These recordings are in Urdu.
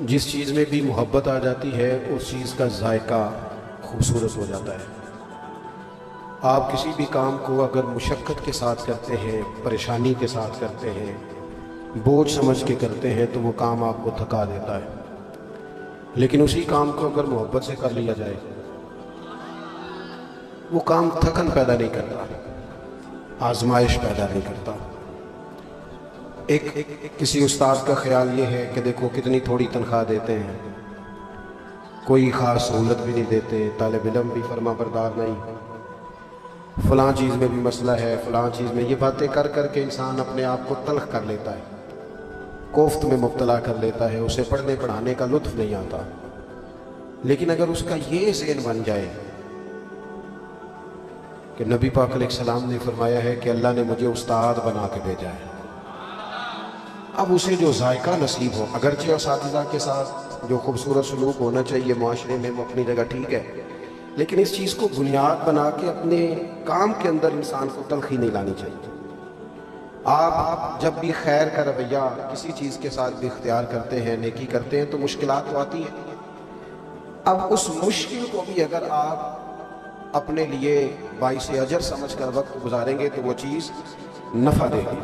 جس چیز میں بھی محبت آ جاتی ہے اس چیز کا ذائقہ خوبصورت ہو جاتا ہے۔ آپ کسی بھی کام کو اگر مشقت کے ساتھ کرتے ہیں، پریشانی کے ساتھ کرتے ہیں، بوجھ سمجھ کے کرتے ہیں تو وہ کام آپ کو تھکا دیتا ہے، لیکن اسی کام کو اگر محبت سے کر لیا جائے وہ کام تھکن پیدا نہیں کرتا، آزمائش پیدا نہیں کرتا۔ ایک کسی استاد کا خیال یہ ہے کہ دیکھو کتنی تھوڑی تنخواہ دیتے ہیں، کوئی خاص سہولت بھی نہیں دیتے، طالب علم بھی فرما بردار نہیں، فلاں چیز میں بھی مسئلہ ہے، فلاں چیز میں، یہ باتیں کر کر کے انسان اپنے آپ کو تلخ کر لیتا ہے، کوفت میں مبتلا کر لیتا ہے، اسے پڑھنے پڑھانے کا لطف نہیں آتا۔ لیکن اگر اس کا یہ ذہن بن جائے کہ نبی پاک علیہ السلام نے فرمایا ہے کہ اللہ نے مجھے استاد بنا کے بھیجا ہے، اب اسے جو ذائقہ نصیب ہو، اگرچہ اساتذہ کے ساتھ جو خوبصورت سلوک ہونا چاہیے معاشرے میں وہ اپنی جگہ ٹھیک ہے، لیکن اس چیز کو بنیاد بنا کے اپنے کام کے اندر انسان کو تلخی نہیں لانی چاہیے۔ آپ جب بھی خیر کا رویہ کسی چیز کے ساتھ بھی اختیار کرتے ہیں، نیکی کرتے ہیں تو مشکلات تو آتی ہیں، اب اس مشکل کو بھی اگر آپ اپنے لیے باعث اجر سمجھ کر وقت گزاریں گے تو وہ چیز نفع دے گی۔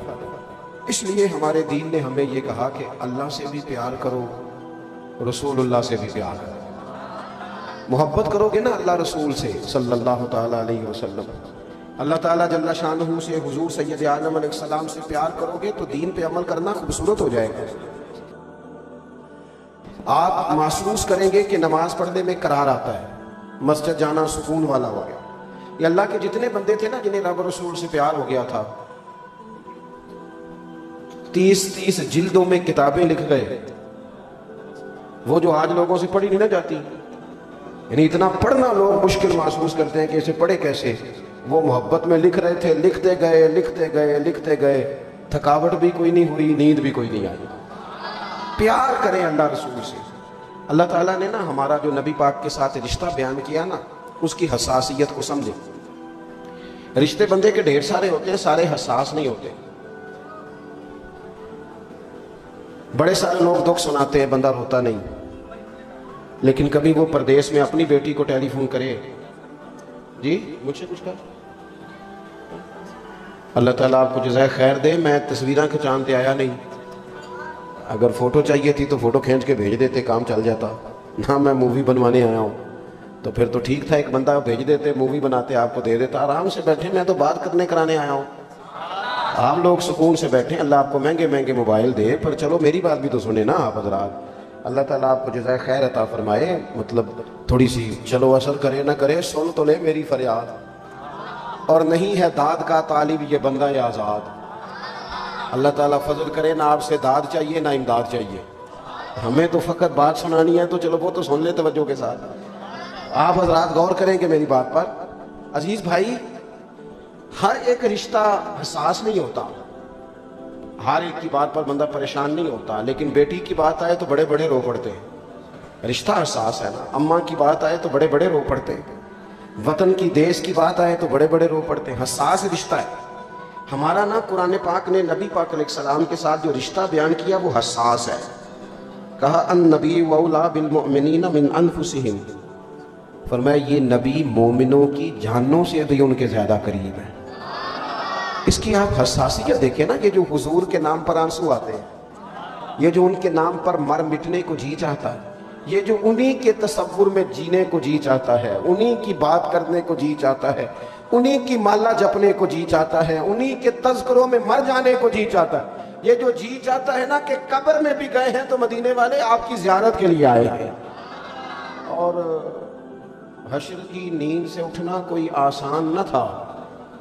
اس لیے ہمارے دین نے ہمیں یہ کہا کہ اللہ سے بھی پیار کرو، رسول اللہ سے بھی پیار کرو۔ محبت کرو گے نا اللہ رسول سے صلی اللہ تعالیٰ علیہ وسلم، اللہ تعالیٰ جل شانہ سے، حضور سید عالم علیہ السلام سے پیار کرو گے تو دین پہ عمل کرنا خوبصورت ہو جائے گا۔ آپ محسوس کریں گے کہ نماز پڑھنے میں قرار آتا ہے، مسجد جانا سکون والا ہو گیا۔ یہ اللہ کے جتنے بندے تھے نا جنہیں رب رسول سے پیار ہو گیا تھا، 30 جلدوں میں کتابیں لکھ گئے، وہ جو آج لوگوں سے پڑھی نہیں نہ جاتی، یعنی اتنا پڑھنا لوگ مشکل محسوس کرتے ہیں کہ اسے پڑھے کیسے، وہ محبت میں لکھ رہے تھے، لکھتے گئے لکھتے گئے لکھتے گئے، تھکاوٹ بھی کوئی نہیں ہوئی، نیند بھی کوئی نہیں آئی۔ پیار کریں اللہ رسول سے۔ اللہ تعالیٰ نے نا ہمارا جو نبی پاک کے ساتھ رشتہ بیان کیا نا، اس کی حساسیت کو سمجھیں۔ رشتے بندے کے ڈھیر سارے ہوتے ہیں، سارے حساس نہیں ہوتے۔ بڑے سارے لوگ دکھ سناتے ہیں، بندہ روتا نہیں، لیکن کبھی وہ پردیس میں اپنی بیٹی کو ٹیلی فون کرے، جی مجھ سے کچھ کہا، اللہ تعالیٰ آپ کو جزائے خیر دے، میں تصویراں کھچانتے آیا نہیں، اگر فوٹو چاہیے تھی تو فوٹو کھینچ کے بھیج دیتے، کام چل جاتا، نہ میں مووی بنوانے آیا ہوں، تو پھر تو ٹھیک تھا، ایک بندہ بھیج دیتے، مووی بناتے، آپ کو دے دیتا، آرام سے بیٹھے، میں تو بات کرنے کرانے آیا ہوں، آپ لوگ سکون سے بیٹھیں، اللہ آپ کو مہنگے مہنگے موبائل دے، پر چلو میری بات بھی تو سنیں نا آپ حضرات، اللہ تعالیٰ آپ کو جزائے خیر عطا فرمائے، مطلب تھوڑی سی چلو اثر کرے نہ کرے، سن تو لے میری فریاد، اور نہیں ہے داد کا طالب یہ بندہ یا آزاد، اللہ تعالیٰ فضل کرے، نہ آپ سے داد چاہیے نہ امداد چاہیے، ہمیں تو فقط بات سنانی ہے، تو چلو وہ تو سن لے توجہ کے ساتھ۔ آپ حضرات غور کریں کہ میری بات پر، عزیز بھائی، ہر ایک رشتہ حساس نہیں ہوتا، ہر ایک کی بات پر بندہ پریشان نہیں ہوتا، لیکن بیٹی کی بات آئے تو بڑے بڑے رو پڑتے ہیں، رشتہ حساس ہے نا، اماں کی بات آئے تو بڑے بڑے رو پڑتے ہیں، وطن کی دیس کی بات آئے تو بڑے بڑے رو پڑتے ہیں، حساس رشتہ ہے ہمارا نا۔ قرآن پاک نے نبی پاک علیہ السلام کے ساتھ جو رشتہ بیان کیا وہ حساس ہے، کہا النبی اولیٰ بالمؤمنین من انفسہم، فرمایا یہ نبی مومنوں کی جانوں سے بھی ان کے زیادہ قریب ہے۔ اس کی آپ حساسیت دیکھیں نا، یہ جو حضور کے نام پر آنسو آتے ہیں، یہ جو ان کے نام پر مر مٹنے کو جی چاہتا ہے، یہ جو انہی کے تصور میں جینے کو جی چاہتا ہے، انہی کی بات کرنے کو جی چاہتا ہے، انہی کی مالا جپنے کو جی چاہتا ہے، انہی کے تذکروں میں مر جانے کو جی چاہتا ہے، یہ جو جی چاہتا ہے نا کہ قبر میں بھی گئے ہیں تو مدینے والے آپ کی زیارت کے لیے آئے ہیں، اور حشر کی نیند سے اٹھنا کوئی آسان نہ تھا،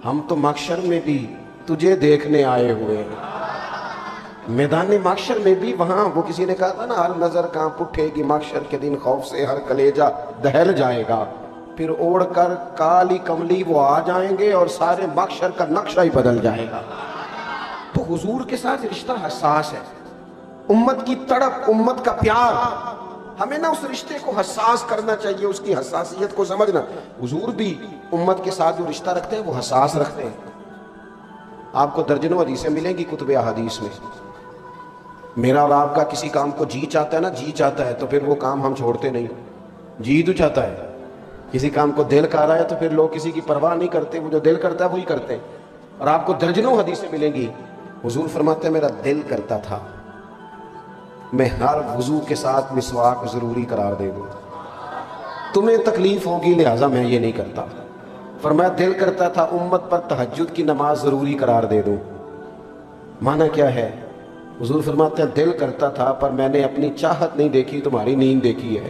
ہم تو محشر میں بھی تجھے دیکھنے آئے ہوئے ہیں، میدان محشر میں بھی وہاں، وہ کسی نے کہا تھا نا، ہر نظر کانپ اٹھے گی محشر کے دن خوف سے، ہر کلیجہ دہل جائے گا، پھر اوڑھ کر کالی کملی وہ آ جائیں گے اور سارے محشر کا نقشہ ہی بدل جائے گا۔ تو حضور کے ساتھ رشتہ حساس ہے، امت کی تڑپ، امت کا پیار، ہمیں نا اس رشتے کو حساس کرنا چاہیے، اس کی حساسیت کو سمجھنا۔ حضور بھی امت کے ساتھ جو رشتہ رکھتے ہیں وہ حساس رکھتے ہیں۔ آپ کو درجنوں حدیثیں ملیں گی کتب احادیث میں، میرا اور آپ کا کسی کام کو جی چاہتا ہے نا، جی چاہتا ہے تو پھر وہ کام ہم چھوڑتے نہیں، جی تو چاہتا ہے۔ کسی کام کو دل کر رہا ہے تو پھر لوگ کسی کی پرواہ نہیں کرتے، وہ جو دل کرتا ہے وہی کرتے ہیں۔ اور آپ کو درجنوں حدیثیں ملیں گی، حضور فرماتے ہیں میرا دل کرتا تھا میں ہر وضو کے ساتھ مسواک ضروری قرار دے دوں، تمہیں تکلیف ہوگی لہٰذا میں یہ نہیں کرتا۔ فرمایا دل کرتا تھا امت پر تہجد کی نماز ضروری قرار دے دوں۔ معنی کیا ہے؟ حضور فرماتے ہیں دل کرتا تھا پر میں نے اپنی چاہت نہیں دیکھی، تمہاری نیند دیکھی ہے۔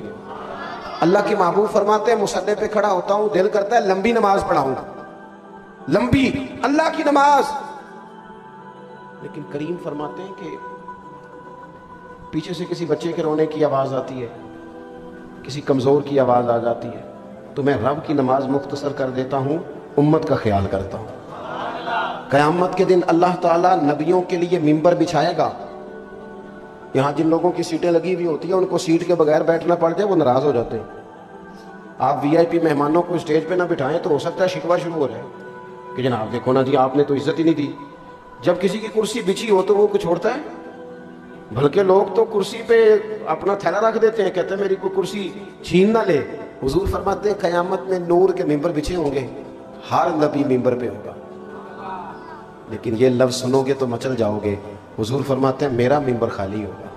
اللہ کے محبوب فرماتے ہیں مصلی پہ کھڑا ہوتا ہوں، دل کرتا ہے لمبی نماز پڑھاؤں، لمبی اللہ کی نماز، لیکن کریم فرماتے ہیں کہ پیچھے سے کسی بچے کے رونے کی آواز آتی ہے، کسی کمزور کی آواز آ جاتی ہے، تو میں رب کی نماز مختصر کر دیتا ہوں، امت کا خیال کرتا ہوں۔ قیامت کے دن اللہ تعالیٰ نبیوں کے لیے ممبر بچھائے گا۔ یہاں جن لوگوں کی سیٹیں لگی ہوئی ہوتی ہیں ان کو سیٹ کے بغیر بیٹھنا پڑ جائے وہ ناراض ہو جاتے ہیں۔ آپ وی آئی پی مہمانوں کو اسٹیج پہ نہ بٹھائیں تو ہو سکتا ہے شکوہ شروع ہو جائے کہ جناب دیکھو نا جی آپ نے تو عزت ہی نہیں دی۔ جب کسی کی کرسی بچھی ہو تو وہ کچھ چھوڑتا ہے؟ بلکہ لوگ تو کرسی پہ اپنا تھیلا رکھ دیتے ہیں، کہتے ہیں میری کوئی کرسی چھین نہ لے۔ حضور فرماتے ہیں قیامت میں نور کے ممبر بچھے ہوں گے، ہر نبی ممبر پہ ہوگا، لیکن یہ لفظ سنو گے تو مچل جاؤ گے۔ حضور فرماتے ہیں میرا ممبر خالی ہوگا۔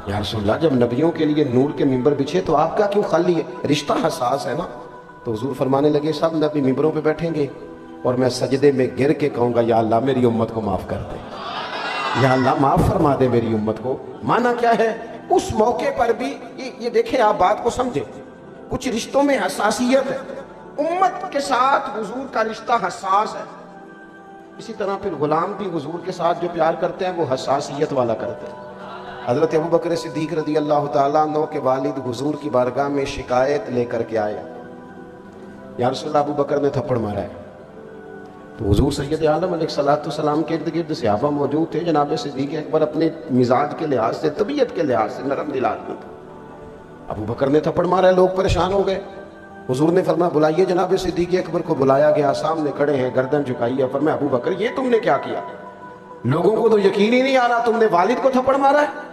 یا رسول اللہ جب نبیوں کے لیے نور کے ممبر بچھے تو آپ کا کیوں خالی ہے؟ رشتہ حساس ہے نا۔ تو حضور فرمانے لگے سب نبی ممبروں پہ بیٹھیں گے اور میں سجدے میں گر کے کہوں گا یا اللہ میری امت کو معاف کر دے، یا اللہ معاف فرما دے میری امت کو۔ معنی کیا ہے؟ اس موقع پر بھی یہ دیکھیں، آپ بات کو سمجھیں، کچھ رشتوں میں حساسیت ہے، امت کے ساتھ حضور کا رشتہ حساس ہے، اسی طرح پھر غلام بھی حضور کے ساتھ جو پیار کرتے ہیں وہ حساسیت والا کرتے ہیں۔ حضرت ابو بکر صدیق رضی اللہ تعالیٰ عنہ کے والد حضور کی بارگاہ میں شکایت لے کر کے آئے، یا رسول اللہ ابو بکر نے تھپڑ مارا ہے۔ تو حضور سید عالم علیہ السلام کے ارد گرد صحابہ موجود تھے، جناب صدیق اکبر اپنے مزاج کے لحاظ سے، طبیعت کے لحاظ سے نرم دل آدمی تھے، ابو بکر نے تھپڑ مارا ہے، لوگ پریشان ہو گئے۔ حضور نے فرمایا بلائیے جناب صدیق اکبر کو۔ بلایا گیا، سامنے کھڑے ہیں، گردن جھکائی ہے۔ فرمایا ابو بکر یہ تم نے کیا کیا؟ لوگوں کو تو یقین ہی نہیں آ رہا تم نے والد کو تھپڑ مارا ہے۔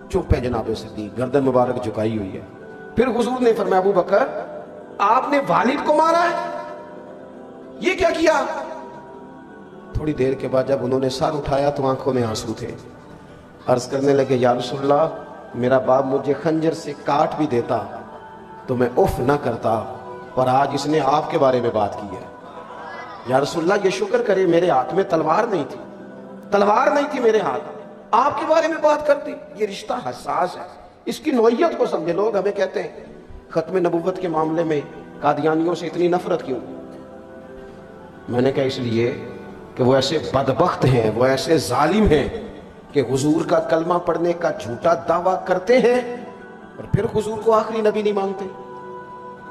چپ ہے جناب صدیق، گردن مبارک جھکائی ہوئی ہے۔ پھر حضور نے فرمایا ابو بکر آپ نے والد کو مارا ہے، یہ کیا کیا؟ تھوڑی دیر کے بعد جب انہوں نے سر اٹھایا تو آنکھوں میں آنسو تھے، عرض کرنے لگے یا رسول اللہ میرا باپ مجھے خنجر سے کاٹ بھی دیتا تو میں اف نہ کرتا، اور آج اس نے آپ کے بارے میں بات کی ہے۔ یا رسول اللہ یہ شکر کرے میرے ہاتھ میں تلوار نہیں تھی، تلوار نہیں تھی میرے ہاتھ، آپ کے بارے میں بات کرتی۔ یہ رشتہ حساس ہے، اس کی نوعیت کو سمجھے۔ لوگ ہمیں کہتے ہیں ختم نبوت کے معاملے میں قادیانیوں سے اتنی نفرت کیوں؟ میں نے کہا اس لیے کہ وہ ایسے بدبخت ہیں، وہ ایسے ظالم ہیں کہ حضور کا کلمہ پڑھنے کا جھوٹا دعویٰ کرتے ہیں اور پھر حضور کو آخری نبی نہیں مانتے۔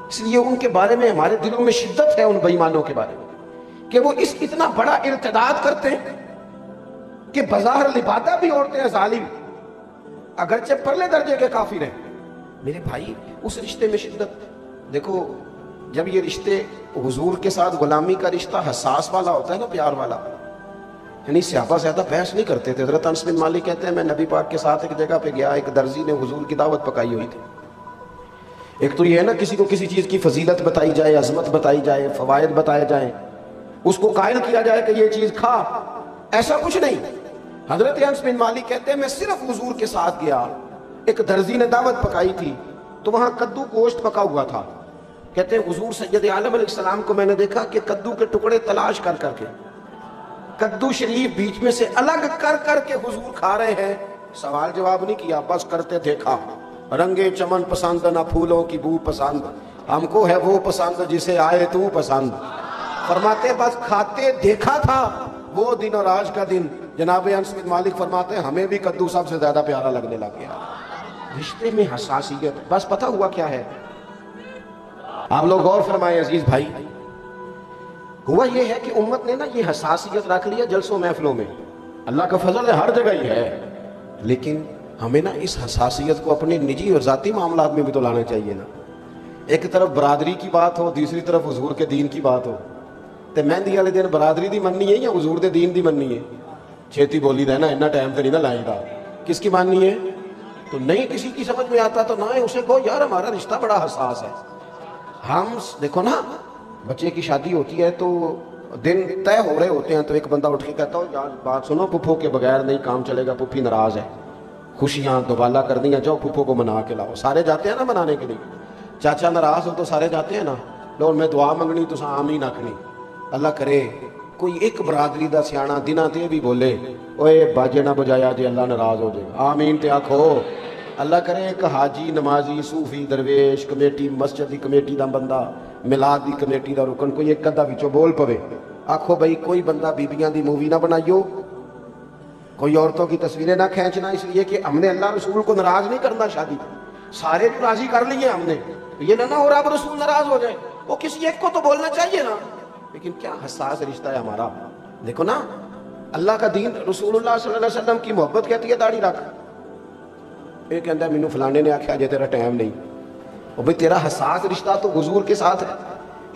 اس لیے ان کے بارے میں ہمارے دلوں میں شدت ہے، ان بے ایمانوں کے بارے میں، کہ وہ اس اتنا بڑا ارتداد کرتے ہیں کہ بظاہر لبادہ بھی عورتیں ہیں ظالم، اگرچہ پرلے درجے کے کافر ہیں۔ میرے بھائی اس رشتے میں شدت دیکھو، جب یہ رشتے حضور کے ساتھ غلامی کا رشتہ حساس والا ہوتا ہے نا، پیار والا، یعنی صحابہ زیادہ بحث نہیں کرتے تھے۔ حضرت انس بن مالک کہتے ہیں میں نبی پاک کے ساتھ ایک جگہ پہ گیا، ایک درزی نے حضور کی دعوت پکائی ہوئی تھی۔ ایک تو یہ ہے نا کسی کو کسی چیز کی فضیلت بتائی جائے، عظمت بتائی جائے، فوائد بتائے جائیں، اس کو قائل کیا جائے کہ یہ چیز کھا، ایسا کچھ نہیں۔ حضرت انس بن مالک کہتے ہیں میں صرف حضور کے ساتھ گیا، ایک درزی نے دعوت پکائی تھی تو وہاں کدو گوشت پکا ہوا تھا۔ کہتے ہیں حضور سید عالم علیہ السلام کو میں نے دیکھا کہ کدو کے ٹکڑے تلاش کر کر کے، کدو شریف بیچ میں سے الگ کر کر کے حضور کھا رہے ہیں۔ سوال جواب نہیں کیا، بس کرتے دیکھا۔ رنگے چمن پسند نہ پھولوں کی بو پسند، ہم کو ہے وہ پسند جسے آئے تو پسند۔ فرماتے بس کھاتے دیکھا تھا۔ وہ دن اور آج کا دن جناب انس بن مالک فرماتے ہیں ہمیں بھی کدو سب سے زیادہ پیارا لگنے لگ گیا۔ رشتے میں حساسیت، بس پتہ ہوا کیا ہے؟ آپ لوگ غور فرمائیں عزیز بھائی، ہوا یہ ہے کہ امت نے نا یہ حساسیت رکھ لیا جلسوں محفلوں میں۔ اللہ کا فضل ہے ہر جگہ ہی ہے، لیکن ہمیں نا اس حساسیت کو اپنے نجی اور ذاتی معاملات میں بھی تو لانا چاہیے نا۔ ایک طرف برادری کی بات ہو، دوسری طرف حضور کے دین کی بات ہو، تے مہندی والے دن برادری دی مننی ہے یا حضور دے دین دی مننی ہے؟ چھیتی بولی رہنا اتنا ٹائم تو نہیں نہ لائے گا. کس کی ماننی ہے؟ تو نہیں کسی کی سمجھ میں آتا تو نہ اسے کہو یار ہمارا رشتہ بڑا حساس ہے. ہم دیکھو نا بچے کی شادی ہوتی ہے تو دن طے ہو رہے ہوتے ہیں تو ایک بندہ اٹھ کے کہتا ہو یار بات سنو پھپھو کے بغیر نہیں کام چلے گا, پھپھی ناراض ہے, خوشیاں دوبالا کر دیا, جاؤ پھپھو کو منا کے لاؤ. سارے جاتے ہیں نا منانے کے لیے. چاچا ناراض ہو تو سارے جاتے ہیں نا. لو میں دعا منگنی تو آمین آکھنی. اللہ کرے کوئی ایک برادری دا سیانا دنہ تے بھی بولے اوے باجے نہ بجایا جے اللہ ناراض ہو جائے, آمین تے آکھو. اللہ کرے ایک حاجی نمازی صوفی درویش کمیٹی مسجد دی کمیٹی دا بندہ میلاد دی کمیٹی دا رکن کوئی ایک ادھا وچوں بول پوے آکھو بھئی کوئی بندہ بیبیاں دی مووی نہ بنائیو, کوئی عورتوں کی تصویریں نہ کھینچنا, اس لیے کہ ہم نے اللہ رسول کو ناراض نہیں کرنا. شادی سارے کو راضی کر لیے ہم نے, یہ نہ ہو رہا اب رسول ناراض ہو جائے. وہ کسی ایک کو تو بولنا چاہیے نا. لیکن کیا حساس رشتہ ہے ہمارا. دیکھو نا اللہ کا دین رسول اللہ صلی اللہ علیہ وسلم کی محبت کہتی ہے داڑھی رکھ. یہ کہتا ہے مینوں فلانے نے آکھیا جے تیرا ٹائم نہیں. اور بھئی تیرا حساس رشتہ تو حضور کے ساتھ ہے,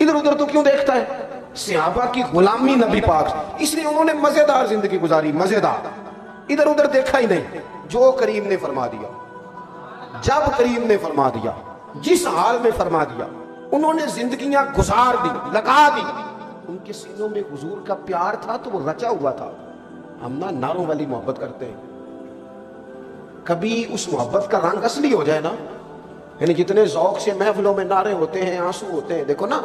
ادھر ادھر تو کیوں دیکھتا ہے؟ صحابہ کی غلامی نبی پاک, اس لیے انہوں نے مزیدار زندگی گزاری, مزیدار. ادھر ادھر دیکھا ہی نہیں. جو کریم نے فرما دیا, جب کریم نے فرما دیا, جس حال میں فرما دیا, انہوں نے زندگیاں گزار دی, لگا دی. ان کے سینوں میں حضور کا پیار تھا تو وہ رچا ہوا تھا. ہم نہ نعروں والی محبت کرتے ہیں. کبھی اس محبت کا رنگ اصلی ہو جائے نا, یعنی جتنے ذوق سے محفلوں میں نعرے ہوتے ہیں, آنسو ہوتے ہیں. دیکھو نا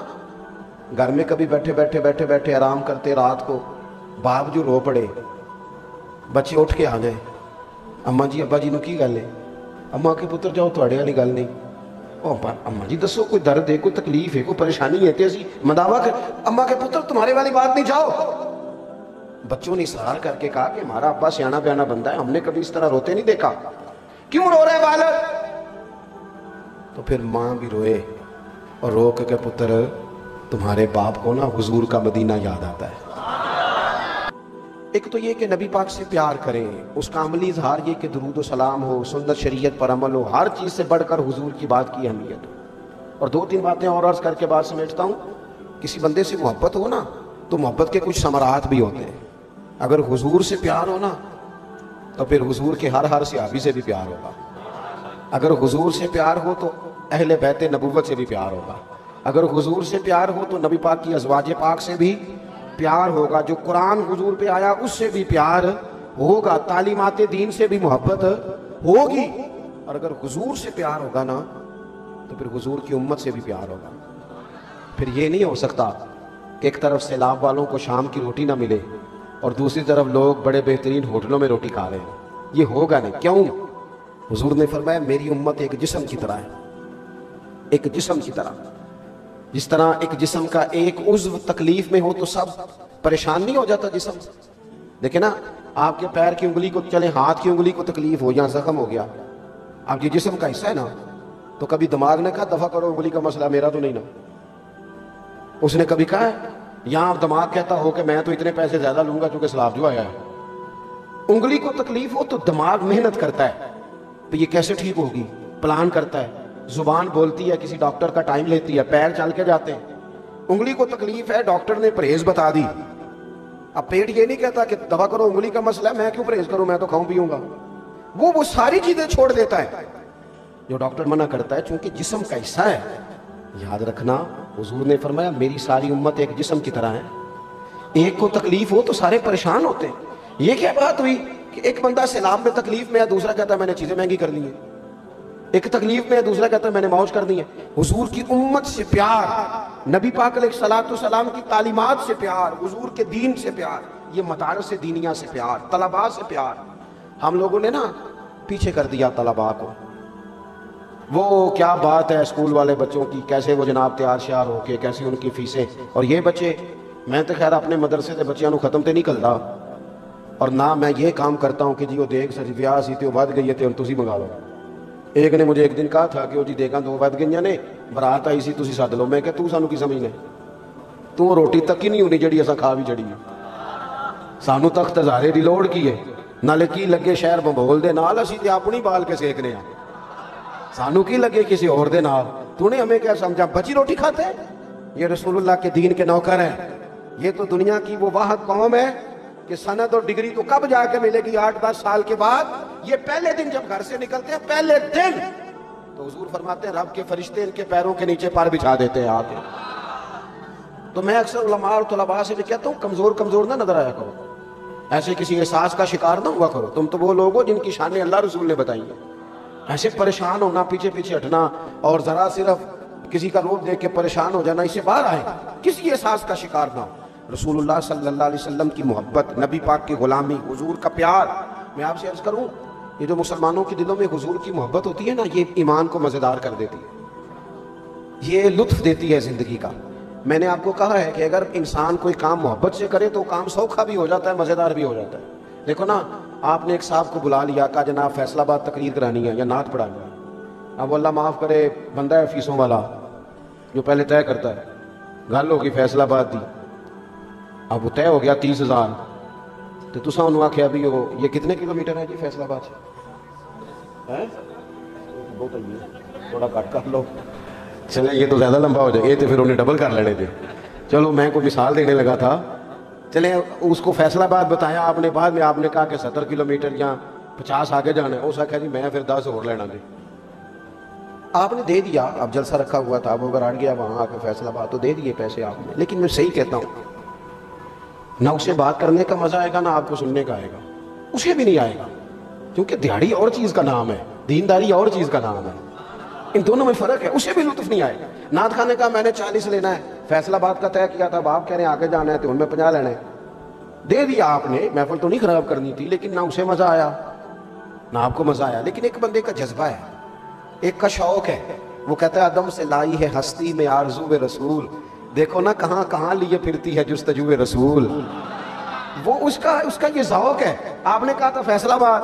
گھر میں کبھی بیٹھے بیٹھے آرام کرتے رات کو باپ جو رو پڑے, بچے اٹھ کے آ جائیں, اماں جی ابا جی نو کی گل ہے؟ اماں کے پتر جاؤ تھوڑے والی گل نہیں. اماں جی دسو کوئی درد ہے, کوئی تکلیف ہے, کوئی پریشانی ہے تے اسی مداوا کر. اماں کے پتر تمہارے والی بات نہیں, جاؤ. بچوں نے اصرار کر کے کہا کہ ہمارا ابا سیانا بیانا بندہ ہے, ہم نے کبھی اس طرح روتے نہیں دیکھا. کیوں رو رہے والد؟ تو پھر ماں بھی روئے اور رو کے پتر تمہارے باپ کو نا حضور کا مدینہ یاد آتا ہے. ایک تو یہ کہ نبی پاک سے پیار کریں, اس کا عملی اظہار یہ کہ درود و سلام ہو, سنت شریعت پر عمل ہو, ہر چیز سے بڑھ کر حضور کی بات کی اہمیت ہو. اور دو تین باتیں اور عرض کر کے بات سمیٹتا ہوں. کسی بندے سے محبت ہو نا تو محبت کے کچھ ثمرات بھی ہوتے ہیں. اگر حضور سے پیار ہو نا تو پھر حضور کے ہر صحابی سے بھی پیار ہوگا. اگر حضور سے پیار ہو تو اہل بیت نبوت سے بھی پیار ہوگا. اگر حضور سے پیار ہو تو نبی پاک کی ازواج پاک سے بھی پیار ہوگا. جو قرآن حضور پہ آیا اس سے بھی پیار ہوگا. تعلیمات دین سے بھی محبت ہوگی. اور اگر حضور سے پیار ہوگا نا تو پھر حضور کی امت سے بھی پیار ہوگا. پھر یہ نہیں ہو سکتا کہ ایک طرف سیلاب والوں کو شام کی روٹی نہ ملے اور دوسری طرف لوگ بڑے بہترین ہوٹلوں میں روٹی کھا رہے ہیں. یہ ہوگا نہیں. کیوں؟ حضور نے فرمایا میری امت ایک جسم کی طرح ہے, ایک جسم کی طرح. جس طرح ایک جسم کا ایک عضو تکلیف میں ہو تو سب پریشان نہیں ہو جاتا جسم. دیکھیں نا آپ کے پیر کی انگلی کو چلے, ہاتھ کی انگلی کو تکلیف ہو یا زخم ہو گیا, آپ کے جسم کا حصہ ہے نا, تو کبھی دماغ نے کہا دفع کرو انگلی کا مسئلہ میرا تو نہیں نا. اس نے کبھی کہا ہے یہاں دماغ کہتا ہو کہ میں تو اتنے پیسے زیادہ لوں گا چونکہ سلاف جو آیا ہے. انگلی کو تکلیف ہو تو دماغ محنت کرتا ہے تو یہ کیسے ٹھیک ہوگی, پلان کرتا ہے. زبان بولتی ہے, کسی ڈاکٹر کا ٹائم لیتی ہے, پیر چل کے جاتے ہیں. انگلی کو تکلیف ہے, ڈاکٹر نے پرہیز بتا دی. اب پیٹ یہ نہیں کہتا کہ دوا کرو انگلی کا مسئلہ ہے, میں کیوں پرہیز کروں, میں تو کھاؤں پیوں گا. وہ ساری چیزیں چھوڑ دیتا ہے جو ڈاکٹر منع کرتا ہے, چونکہ جسم کا حصہ ہے. یاد رکھنا حضور نے فرمایا میری ساری امت ایک جسم کی طرح ہے. ایک کو تکلیف ہو تو سارے پریشان ہوتے ہیں. یہ کیا بات ہوئی کہ ایک بندہ سیلاب میں تکلیف میں ہے, دوسرا کہتا ہے میں نے چیزیں مہنگی کر لی ہیں. ایک تکلیف میں ہے, دوسرا کہتا ہے میں نے موج کر دی ہے. حضور کی امت سے پیار, نبی پاک علیہ الصلوۃ والسلام کی تعلیمات سے پیار, حضور کے دین سے پیار, یہ مدارس دینیہ سے پیار, طلباء سے پیار. ہم لوگوں نے نا پیچھے کر دیا طلباء کو. وہ کیا بات ہے اسکول والے بچوں کی, کیسے وہ جناب تیار شیار ہو کے, کیسے ان کی فیسیں. اور یہ بچے, میں تو خیر اپنے مدرسے سے بچیاں نو ختم تے نہیں کرتا, اور نہ میں یہ کام کرتا ہوں کہ جی وہ دیکھ سر ویاہ سی تے ود گئی تے تسی منگا لو. ایک نے مجھے ایک دن کہا تھا کہ وہ جی دیکھاں دو ود گئیاں نے, برات آئی سی تسی سد لو. میں کہ تو سانو کی سمجھنے, تو روٹی تک ہی نہیں ہونی جڑی اساں کھا بھی جڑی ہے. سانو تخت ہزارے دی لوڑ کی ہے, نالے کی لگے شہر بمبول دے نال, اسی تے اپنی بال کے سیکنے ہیں. سانو کی لگے کسی اور دے نال, تو نے ہمیں کیا سمجھا بچی روٹی کھاتے ہیں؟ یہ رسول اللہ کے دین کے نوکر ہیں. یہ تو دنیا کی وہ واحد قوم ہے کہ سند اور ڈگری تو کب جا کے ملے گی؟ 8-10 سال کے بعد۔ یہ پہلے دن جب گھر سے نکلتے ہیں، پہلے دن تو حضور فرماتے ہیں رب کے فرشتے ان کے پیروں کے نیچے پر بچھا دیتے ہیں آتے۔ تو میں اکثر علماء اور طلباء سے بھی کہتا ہوں کمزور نہ نظر آیا کرو، ایسے کسی احساس کا شکار نہ ہوا کرو۔ تم تو وہ لوگ ہو جن کی شانیں اللہ رسول نے بتائی ہیں۔ ایسے پریشان ہونا، پیچھے پیچھے ہٹنا اور ذرا صرف کسی کا روپ دیکھ کے پریشان ہو جانا، اسے باہر آئے، کسی احساس کا شکار نہ ہو۔ رسول اللہ صلی اللہ علیہ وسلم کی محبت، نبی پاک کی غلامی، حضور کا پیار۔ میں آپ سے عرض کروں، یہ جو مسلمانوں کے دلوں میں حضور کی محبت ہوتی ہے نا، یہ ایمان کو مزیدار کر دیتی ہے، یہ لطف دیتی ہے زندگی کا۔ میں نے آپ کو کہا ہے کہ اگر انسان کوئی کام محبت سے کرے تو کام سوکھا بھی ہو جاتا ہے، مزیدار بھی ہو جاتا ہے۔ دیکھو نا، آپ نے ایک صاحب کو بلا لیا، کہا جناب فیصل آباد تقریر کرانی ہے یا نعت پڑھانی ہے۔ اب اللہ معاف کرے، بندہ ہے فیسوں والا جو پہلے طے کرتا ہے، گل ہوگی فیصل آباد دی، اب وہ طے ہو گیا 30,000، تو تسا انہوں آخیا بھی یہ کتنے کلومیٹر ہے جی فیصل آباد سے؟ بہت تھوڑا کٹ کر لو، چلے یہ تو زیادہ لمبا ہو جائے، یہ تو پھر انہیں ڈبل کر لینے تھے۔ چلو میں کوئی مثال دینے لگا تھا، چلے اس کو فیصل آباد بتایا آپ نے، بعد میں آپ نے کہا کہ 70 کلومیٹر یا 50 آگے جانا ہے، اس آخیا جی میں پھر 10 اور لینا دے۔ آپ نے دے دیا، اب جلسہ رکھا ہوا تھا، وہ اگر ہٹ گیا وہاں آ کے فیصل آباد، تو دے دیے پیسے آپ نے۔ لیکن میں صحیح کہتا ہوں، نہ اسے بات کرنے کا مزہ آئے گا، نہ آپ کو سننے کا آئے گا، اسے بھی نہیں آئے گا، کیونکہ دیہڑی اور چیز کا نام ہے، دینداری اور چیز کا نام ہے، ان دونوں میں فرق ہے، اسے بھی لطف نہیں آئے گا۔ نعت خانے کا میں نے 40 لینا ہے، فیصل آباد کا طے کیا تھا، اب آپ کہہ رہے ہیں آگے جانا ہے تو ان میں 50 لینا ہے، دے دیا آپ نے، محفل تو نہیں خراب کرنی تھی، لیکن نہ اسے مزہ آیا نہ آپ کو مزہ آیا۔ لیکن ایک بندے کا جذبہ ہے، ایک کا شوق ہے، وہ کہتا ہے عدم سے لائی ہے ہستی میں آرزو رسول، دیکھو نا کہاں کہاں لیے پھرتی ہے جستجو رسول، وہ اس کا یہ ذوق ہے۔ آپ نے کہا تھا فیصل آباد،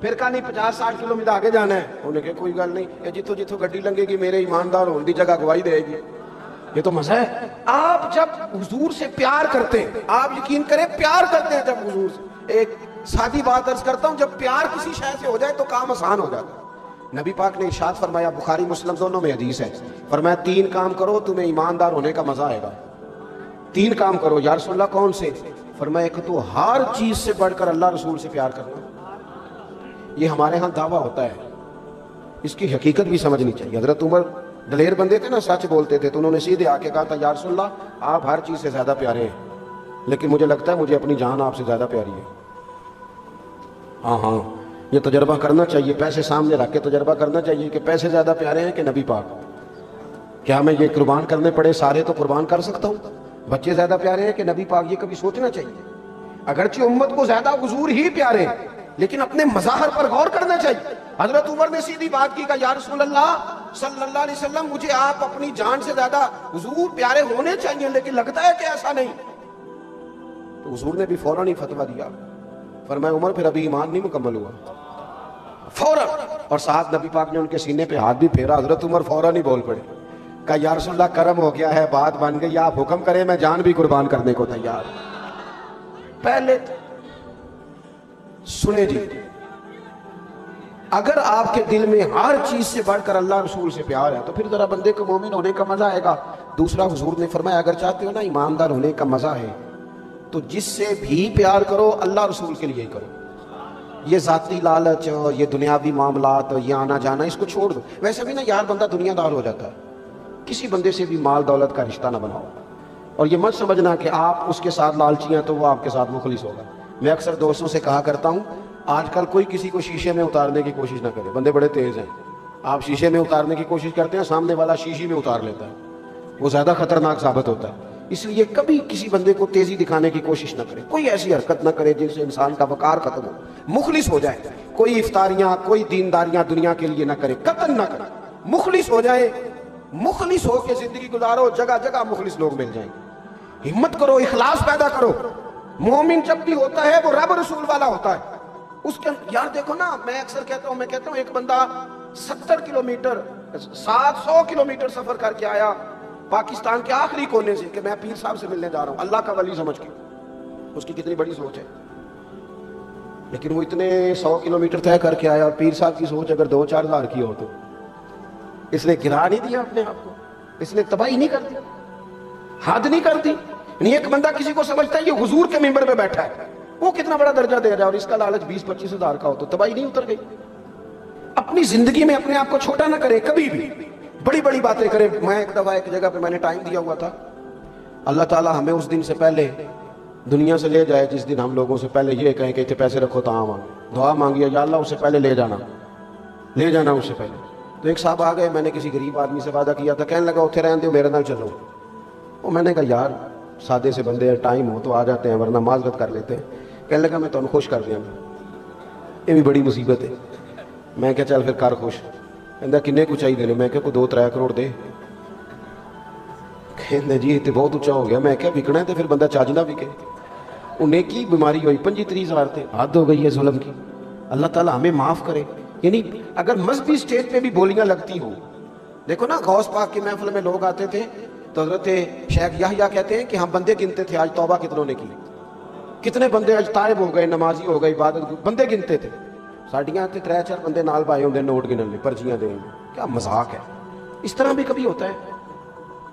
پھر کہا نہیں 50-60 کلومیٹر آگے جانا ہے، انہوں نے کہا کوئی گل نہیں، یہ جتوں جتوں گڈی لنگے گی میرے ایماندار ہون دی جگہ گواہی دے گی، یہ تو مزہ ہے۔ آپ جب حضور سے پیار کرتے ہیں، آپ یقین کریں پیار کرتے ہیں جب حضور سے، ایک سادی بات عرض کرتا ہوں، جب پیار کسی شے سے ہو جائے تو کام آسان ہو جاتا ہے۔ نبی پاک نے ارشاد فرمایا، بخاری مسلم دونوں میں حدیث ہے، فرمایا 3 کام کرو تمہیں ایماندار ہونے کا مزہ آئے گا۔ 3 کام کرو۔ یا رسول اللہ کون سے؟ فرمایا ایک تو ہر چیز سے بڑھ کر اللہ رسول سے پیار کرنا۔ یہ ہمارے ہاں دعویٰ ہوتا ہے، اس کی حقیقت بھی سمجھنی چاہیے۔ حضرت عمر دلیر بندے تھے نا، سچ بولتے تھے، تو انہوں نے سیدھے آ کے کہا تھا یا رسول اللہ آپ ہر چیز سے زیادہ پیارے ہیں، لیکن مجھے لگتا ہے مجھے اپنی جان آپ سے زیادہ پیاری ہے۔ ہاں یہ تجربہ کرنا چاہیے، پیسے سامنے رکھ کے تجربہ کرنا چاہیے کہ پیسے زیادہ پیارے ہیں کہ نبی پاک۔ کیا میں یہ قربان کرنے پڑے سارے تو قربان کر سکتا ہوں؟ بچے زیادہ پیارے ہیں کہ نبی پاک؟ یہ کبھی سوچنا چاہیے۔ اگرچہ امت کو زیادہ حضور ہی پیارے ہیں، لیکن اپنے مظاہر پر غور کرنا چاہیے۔ حضرت عمر نے سیدھی بات کی، یا رسول اللہ صلی اللہ علیہ وسلم مجھے آپ اپنی جان سے زیادہ حضور پیارے ہونے چاہیے، لیکن لگتا ہے کہ ایسا نہیں۔ تو حضور نے بھی فوراً ہی فتویٰ دیا، فرمایا عمر پھر ابھی ایمان نہیں مکمل ہوا، فوراً۔ اور ساتھ نبی پاک نے ان کے سینے پہ ہاتھ بھی پھیرا، حضرت عمر فوراً ہی بول پڑے، کہا یا رسول اللہ کرم ہو گیا ہے، بات بن گئی، آپ حکم کریں میں جان بھی قربان کرنے کو تیار۔ پہلے سنے جی، اگر آپ کے دل میں ہر چیز سے بڑھ کر اللہ رسول سے پیار ہے تو پھر ذرا بندے کو مومن ہونے کا مزہ آئے گا۔ دوسرا حضور نے فرمایا اگر چاہتے ہو نا ایماندار ہونے کا مزہ ہے تو جس سے بھی پیار کرو اللہ رسول کے لیے ہی کرو۔ یہ ذاتی لالچ اور یہ دنیاوی معاملات اور یہ آنا جانا اس کو چھوڑ دو۔ ویسے بھی نا یار بندہ دنیا دار ہو جاتا ہے، کسی بندے سے بھی مال دولت کا رشتہ نہ بناؤ، اور یہ مت سمجھنا کہ آپ اس کے ساتھ لالچی ہیں تو وہ آپ کے ساتھ مخلص ہوگا۔ میں اکثر دوستوں سے کہا کرتا ہوں آج کل کوئی کسی کو شیشے میں اتارنے کی کوشش نہ کرے، بندے بڑے تیز ہیں۔ آپ شیشے میں اتارنے کی کوشش کرتے ہیں، سامنے والا شیشے میں اتار لیتا ہے، وہ زیادہ خطرناک ثابت ہوتا ہے۔ اس لیے کبھی کسی بندے کو تیزی دکھانے کی کوشش نہ کرے، کوئی ایسی حرکت نہ کرے جن سے انسان کا وقار ختم ہو، مخلص ہو جائے۔ کوئی افطاریاں کوئی دینداریاں دنیا کے لیے نہ کرے، قطعاً نہ کرے، مخلص ہو جائے، مخلص ہو کے زندگی گزارو، جگہ جگہ مخلص لوگ مل جائیں گے۔ ہمت کرو، اخلاص پیدا کرو۔ مومن جب بھی ہوتا ہے وہ رب رسول والا ہوتا ہے۔ اس کے یار دیکھو نا، میں اکثر کہتا ہوں ایک بندہ 70 کلومیٹر 700 کلومیٹر سفر کر کے آیا پاکستان کے آخری کونے سے کہ میں پیر صاحب سے ملنے جا رہا ہوں، اللہ کا ولی سمجھ کے۔ اس کی کتنی بڑی سوچ ہے، لیکن وہ اتنے 100 کلومیٹر طے کر کے آیا، اور پیر صاحب کی سوچ اگر 2-4 ہزار کی ہو تو اس نے گرا نہیں دیا اپنے آپ کو، اس نے تباہی نہیں کر دی، حد نہیں کر دی۔ نہیں ایک بندہ کسی کو سمجھتا ہے یہ حضور کے ممبر پہ بیٹھا ہے، وہ کتنا بڑا درجہ دے رہا ہے، اور اس کا لالچ 20-25 ہزار کا ہو تو تباہی نہیں اتر گئی؟ اپنی زندگی میں اپنے آپ کو چھوٹا نہ کرے کبھی بھی، بڑی بڑی باتیں کرے۔ میں ایک دفعہ ایک جگہ پہ میں نے ٹائم دیا ہوا تھا، اللہ تعالیٰ ہمیں اس دن سے پہلے دنیا سے لے جائے جس دن ہم لوگوں سے پہلے یہ کہیں کہ پیسے رکھو تو دعا مانگی یا اللہ اس سے پہلے لے جانا اس سے پہلے۔ تو ایک صاحب آ گئے، میں نے کسی غریب آدمی سے وعدہ کیا تھا، کہنے لگا اتنے رہن دو میرے نال چلو۔ وہ میں نے کہا یار سادے سے بندے ہیں، ٹائم ہو تو آ جاتے ہیں ورنہ معذرت کر لیتے ہیں۔ کہنے لگا میں تمہیں خوش کر دیا گا، یہ بھی بڑی مصیبت ہے۔ میں کہا چل پھر کر خوش۔ کہندا کنے کو چاہیے نے؟ میں کہا کوئی 2-3 کروڑ دے۔ کہندا جی یہ تو بہت اونچا ہو گیا۔ میں کہا وکنا ہے تو پھر بندہ چاج نہ وکے۔ انہیں کی بیماری ہوئی 25-30 ہزار تھے، حد ہو گئی ہے ظلم کی۔ اللہ تعالیٰ ہمیں معاف کرے۔ یعنی اگر مذہبی سٹیج پہ بھی بولیاں لگتی ہوں، دیکھو نا غوث پاک کی محفل میں لوگ آتے تھے تو حضرت شیخ یحییٰ کہتے ہیں کہ ہم بندے گنتے تھے، آج توبہ کتنوں نے کی، کتنے بندے آج تائب ہو گئے، نمازی ہو گئے، عبادت، بندے گنتے تھے۔ ساڑیاں تے 3-4 بندے نال پائے ہوندے نوٹ گنن لے، پرچیاں دیں گے۔ کیا مذاق ہے؟ اس طرح بھی کبھی ہوتا ہے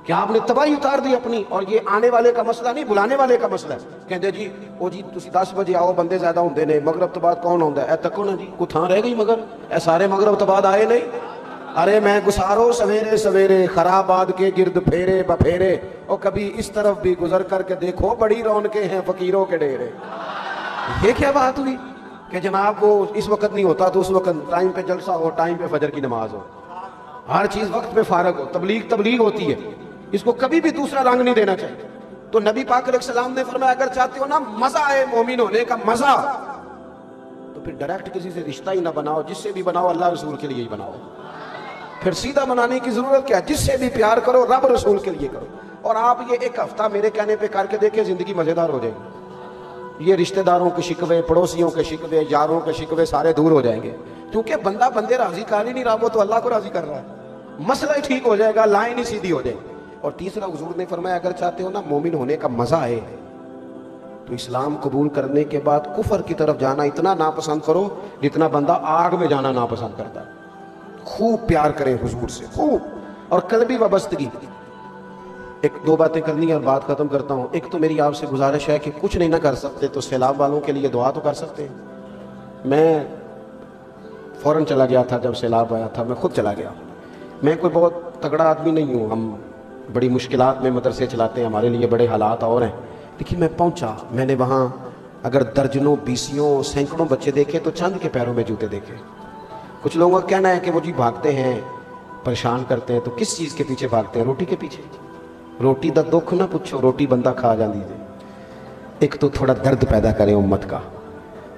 کہ آپ نے تباہی اتار دی اپنی، اور یہ آنے والے کا مسئلہ نہیں بلانے والے کا مسئلہ ہے۔ کہتے جی وہ جی تسی 10 بجے آؤ، بندے زیادہ ہوندے نے، مغرب تو بعد کون ہوندا ہے؟ اے تکو نا جی کوئی تھاں رہ گئی مگر اے سارے مغرب تو بعد آئے نہیں۔ ارے میں گسارو سویرے سویرے خراباد کے گرد پھیرے بپھیرے، اور کبھی اس طرف بھی گزر کر کے دیکھو بڑی رونقیں ہیں فقیروں کے ڈیرے۔ یہ کیا بات ہوئی کہ جناب وہ اس وقت نہیں ہوتا تو اس وقت ٹائم پہ جلسہ ہو، ٹائم پہ فجر کی نماز ہو، ہر چیز وقت پہ فارغ ہو، تبلیغ ہوتی ہے۔ اس کو کبھی بھی دوسرا رنگ نہیں دینا چاہیے۔ تو نبی پاک علیہ السلام نے فرمایا اگر چاہتے ہو نا مزہ آئے مومن ہونے کا مزہ، تو پھر ڈائریکٹ کسی سے رشتہ ہی نہ بناؤ، جس سے بھی بناؤ اللہ رسول کے لیے ہی بناؤ۔ پھر سیدھا بنانے کی ضرورت کیا ہے؟ جس سے بھی پیار کرو رب رسول کے لیے کرو۔ اور آپ یہ ایک ہفتہ میرے کہنے پہ کر کے دیکھیں، زندگی مزیدار ہو جائے گی۔ یہ رشتہ داروں کے شکوے، پڑوسیوں کے شکوے، یاروں کے شکوے سارے دور ہو جائیں گے، کیونکہ بندہ بندے راضی کر ہی نہیں رہا، وہ تو اللہ کو راضی کر رہا ہے۔ مسئلہ ہی ٹھیک ہو جائے گا، لائن ہی سیدھی ہو جائے گی۔ اور تیسرا حضور نے فرمایا اگر چاہتے ہو نا مومن ہونے کا مزہ آئے تو اسلام قبول کرنے کے بعد کفر کی طرف جانا اتنا ناپسند کرو جتنا بندہ آگ میں جانا ناپسند کرتا ہے۔ خوب پیار کریں حضور سے، خوب، اور قلبی وابستگی۔ 1-2 باتیں کرنی ہیں اور بات ختم کرتا ہوں۔ ایک تو میری آپ سے گزارش ہے کہ کچھ نہیں نہ کر سکتے تو سیلاب والوں کے لیے دعا تو کر سکتے ہیں۔ میں فوراً چلا گیا تھا جب سیلاب آیا تھا، میں خود چلا گیا۔ میں کوئی بہت تگڑا آدمی نہیں ہوں، ہم بڑی مشکلات میں مدرسے چلاتے ہیں، ہمارے لیے بڑے حالات اور ہیں، لیکن میں پہنچا، میں نے وہاں اگر درجنوں، بیسیوں، سینکڑوں بچے دیکھے تو چند کے پیروں میں جوتے دیکھے۔ کچھ لوگوں کا کہنا ہے کہ وہ جی بھاگتے ہیں، پریشان کرتے ہیں، تو کس چیز کے پیچھے بھاگتے ہیں؟ روٹی کے پیچھے۔ روٹی دا دکھ نہ پوچھو، روٹی بندہ کھا جاندی ہے۔ ایک تو تھوڑا درد پیدا کریں امت کا۔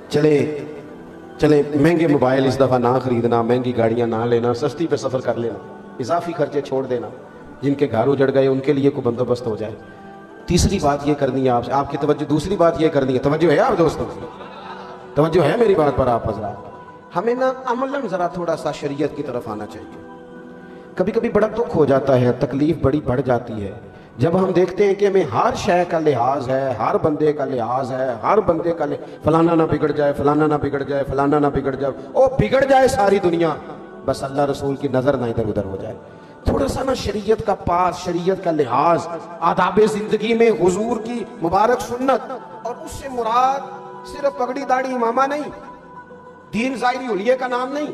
چلے مہنگے موبائل اس دفعہ نہ خریدنا، مہنگی گاڑیاں نہ لینا، سستی پہ سفر کر لینا، اضافی خرچے چھوڑ دینا، جن کے گھر اجڑ گئے ان کے لیے کوئی بندوبست ہو جائے۔ تیسری بات یہ کرنی ہے آپ کی توجہ، دوسری بات یہ کرنی ہے، توجہ ہے آپ دوستوں کی؟ توجہ ہے میری بات پر آپ حضرات؟ ہمیں نا عملاً ذرا تھوڑا سا شریعت کی طرف آنا چاہیے۔ کبھی کبھی بڑا دکھ ہو جاتا ہے، تکلیف بڑی بڑھ جاتی ہے جب ہم دیکھتے ہیں کہ ہمیں ہر شے کا لحاظ ہے، ہر بندے کا لحاظ ہے، ہر بندے کا فلانا نہ بگڑ جائے، فلانا نہ بگڑ جائے، فلانا نہ بگڑ جائے، او بگڑ جائے ساری دنیا، بس اللہ رسول کی نظر نہ ادھر ادھر ہو جائے۔ تھوڑا سا نا شریعت کا پاس، شریعت کا لحاظ، آداب زندگی میں حضور کی مبارک سنت، اور اس سے مراد صرف پگڑی داڑھی امامہ نہیں، دین ظاہری حلیے کا نام نہیں۔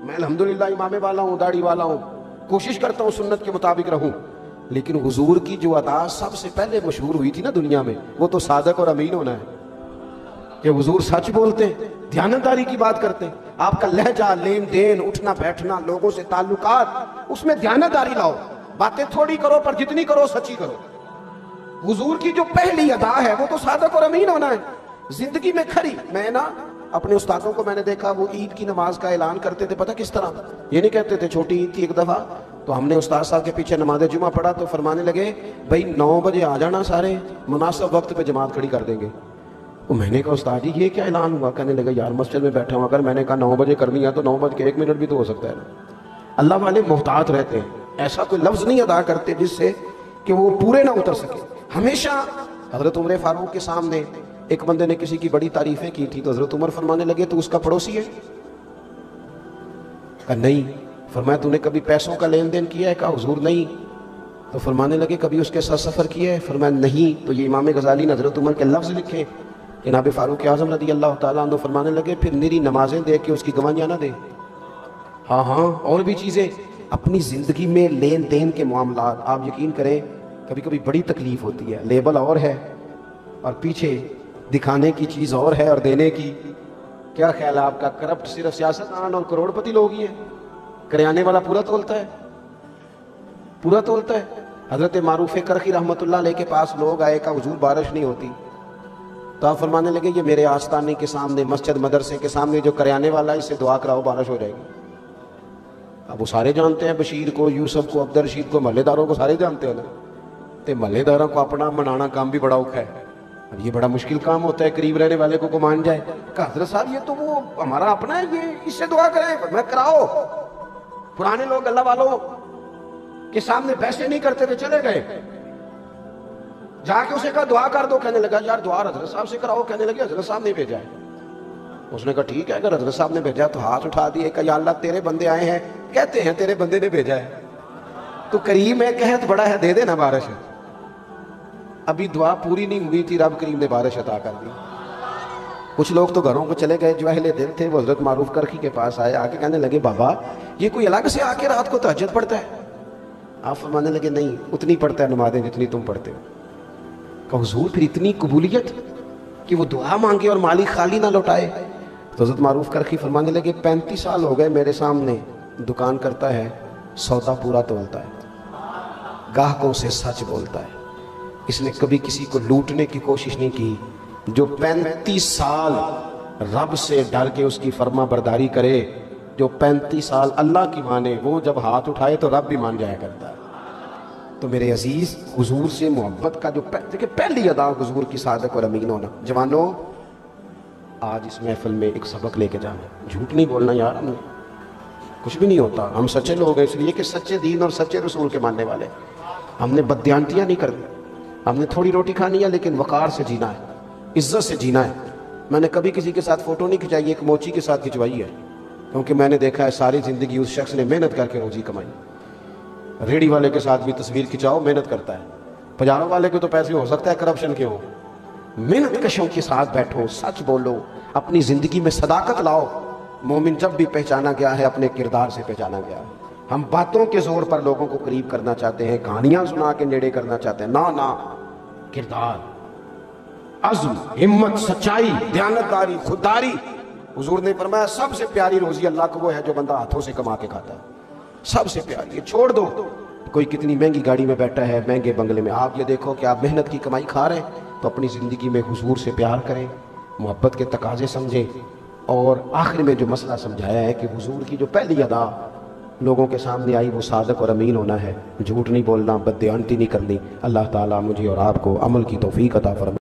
میں الحمدللہ امامے والا ہوں، داڑھی والا ہوں، کوشش کرتا ہوں سنت کے مطابق رہوں، لیکن حضور کی جو ادا سب سے پہلے مشہور ہوئی تھی نا دنیا میں، وہ تو صادق اور امین ہونا ہے، کہ حضور سچ بولتے ہیں، دیانتداری کی بات کرتے ہیں، آپ کا لہجہ، لین دین، اٹھنا بیٹھنا، لوگوں سے تعلقات، اس میں دیانتداری لاؤ، باتیں تھوڑی کرو پر جتنی کرو سچی کرو۔ حضور کی جو پہلی ادا ہے وہ تو صادق اور امین ہونا ہے، زندگی میں کھری۔ میں نا اپنے استادوں کو میں نے دیکھا وہ عید کی نماز کا اعلان کرتے تھے، پتہ کس طرح؟ یہ نہیں کہتے تھے، چھوٹی عید تھی ایک دفعہ تو ہم نے استاد صاحب کے پیچھے نماز جمعہ پڑھا تو فرمانے لگے بھائی 9 بجے آ جانا، سارے مناسب وقت پہ جماعت کھڑی کر دیں گے۔ تو میں نے کہا استاد جی یہ کیا اعلان ہوا؟ کہنے لگا یار مسجد میں بیٹھا ہوں، اگر میں نے کہا 9 بجے کرنی ہے تو 9:01 بھی تو ہو سکتا ہے نا۔ اللہ والے محتاط رہتے ہیں، ایسا کوئی لفظ نہیں ادا کرتے جس سے کہ وہ پورے نہ اتر سکے۔ ہمیشہ حضرت عمر فاروق کے سامنے ایک بندے نے کسی کی بڑی تعریفیں کی تھی تو حضرت عمر فرمانے لگے تو اس کا پڑوسی ہے؟ کہا نہیں۔ فرمایا تو نے کبھی پیسوں کا لین دین کیا ہے؟ کہا حضور نہیں۔ تو فرمانے لگے کبھی اس کے ساتھ سفر کیا ہے؟ فرمایا نہیں۔ تو یہ امام غزالی نے حضرت عمر کے لفظ لکھے، جناب فاروق اعظم رضی اللہ تعالیٰ عنہ فرمانے لگے پھر میری نمازیں دیکھ کے اس کی گواہیاں نہ دے۔ ہاں اور بھی چیزیں اپنی زندگی میں لین دین کے معاملات، آپ یقین کریں کبھی کبھی بڑی تکلیف ہوتی ہے، لیبل اور ہے اور پیچھے دکھانے کی چیز اور ہے اور دینے کی۔ کیا خیال ہے آپ کا؟ کرپٹ صرف سیاستدان اور کروڑ پتی لوگ ہی ہیں؟ کریانے والا پورا تولتا ہے، پورا تولتا ہے۔ حضرت معروف کرخی رحمۃ اللہ علیہ کے پاس لوگ آئے کہ حضور بارش نہیں ہوتی، تو آپ فرمانے لگے یہ میرے آستانے کے سامنے، مسجد مدرسے کے سامنے جو کریانے والا ہے اس سے دعا کراؤ بارش ہو جائے گی۔ اب وہ سارے جانتے ہیں، بشیر کو، یوسف کو، عبد الرشید کو، محلے داروں کو سارے جانتے ہیں نا، تو محلے داروں کو اپنا منانا کام بھی بڑا اوکھا ہے۔ اب یہ بڑا مشکل کام ہوتا ہے قریب رہنے والے کو مان جائے کہ حضرت صاحب یہ تو وہ ہمارا اپنا ہے، یہ اس سے دعا کریں، میں کراؤ۔ پرانے لوگ اللہ والوں کے سامنے پیسے نہیں کرتے تھے، چلے گئے، جا کے اسے کہا دعا کر دو، کہنے لگا یار دعا حضرت صاحب سے کراؤ، کہنے لگے حضرت صاحب نے بھیجا ہے۔ اس نے کہا ٹھیک ہے اگر حضرت صاحب نے بھیجا تو ہاتھ اٹھا دیے کہ یا اللہ تیرے بندے آئے ہیں، کہتے ہیں تیرے بندے نے بھیجا ہے، تو کریم ہے، قحط بڑا ہے، دے دینا بارش۔ ابھی دعا پوری نہیں ہوئی تھی رب کریم نے بارش عطا کر دی۔ کچھ لوگ تو گھروں کو چلے گئے، جو اہل دل تھے وہ حضرت معروف کرخی کے پاس آئے، آ کے کہنے لگے بابا یہ کوئی الگ سے آ کے رات کو تہجد پڑھتا ہے؟ آپ فرمانے لگے نہیں، اتنی پڑھتا ہے نمازیں جتنی تم پڑھتے ہو۔ کہ حضور پھر اتنی قبولیت کہ وہ دعا مانگے اور مالی خالی نہ لوٹائے؟ تو حضرت معروف کرخی فرمانے لگے 35 سال ہو گئے میرے سامنے، دکان کرتا ہے، سودا پورا تولتا ہے، گاہکوں سے سچ بولتا ہے، اس نے کبھی کسی کو لوٹنے کی کوشش نہیں کی۔ جو 35 سال رب سے ڈر کے اس کی فرما برداری کرے، جو 35 سال اللہ کی مانے، وہ جب ہاتھ اٹھائے تو رب بھی مان جایا کرتا ہے۔ تو میرے عزیز، حضور سے محبت کا جو پہلی ادا حضور کی صادق اور امین ہونا۔ جوانوں، آج اس محفل میں ایک سبق لے کے جانا، جھوٹ نہیں بولنا یار، ہم کچھ بھی نہیں ہوتا، ہم سچے لوگ ہیں، اس لیے کہ سچے دین اور سچے رسول کے ماننے والے۔ ہم نے بددیانتیاں نہیں کرنی، ہم نے تھوڑی روٹی کھانی ہے لیکن وقار سے جینا ہے، عزت سے جینا ہے۔ میں نے کبھی کسی کے ساتھ فوٹو نہیں کھنچائی، ایک موچی کے ساتھ کھنچوائی ہے، کیونکہ میں نے دیکھا ہے ساری زندگی اس شخص نے محنت کر کے روزی کمائی۔ ریڑھی والے کے ساتھ بھی تصویر کھنچاؤ، محنت کرتا ہے، پجاروں والے کے تو پیسے ہو سکتا ہے کرپشن کے ہوں، محنت کشوں کے ساتھ بیٹھو، سچ بولو، اپنی زندگی میں صداقت لاؤ۔ مومن جب بھی پہچانا گیا ہے اپنے کردار سے پہچانا گیا ہے۔ ہم باتوں کے زور پر لوگوں کو قریب کرنا چاہتے ہیں، کہانیاں سنا کے نیڑے کرنا چاہتے ہیں، نہ کردار، عزم، ہمت، سچائی، دیانتداری، خودداری۔ حضور نے فرمایا سب سے پیاری روزی اللہ کو وہ ہے جو بندہ ہاتھوں سے کما کے کھاتا ہے، سب سے پیاری ہے۔ چھوڑ دو کوئی کتنی مہنگی گاڑی میں بیٹھا ہے، مہنگے بنگلے میں، آپ یہ دیکھو کہ آپ محنت کی کمائی کھا رہے ہیں، تو اپنی زندگی میں حضور سے پیار کریں، محبت کے تقاضے سمجھیں، اور آخر میں جو مسئلہ سمجھایا ہے کہ حضور کی جو پہلی ادا لوگوں کے سامنے آئی وہ صادق اور امین ہونا ہے، جھوٹ نہیں بولنا، بددیانتی نہیں کرنی۔ اللہ تعالیٰ مجھے اور آپ کو عمل کی توفیق عطا فرمائے۔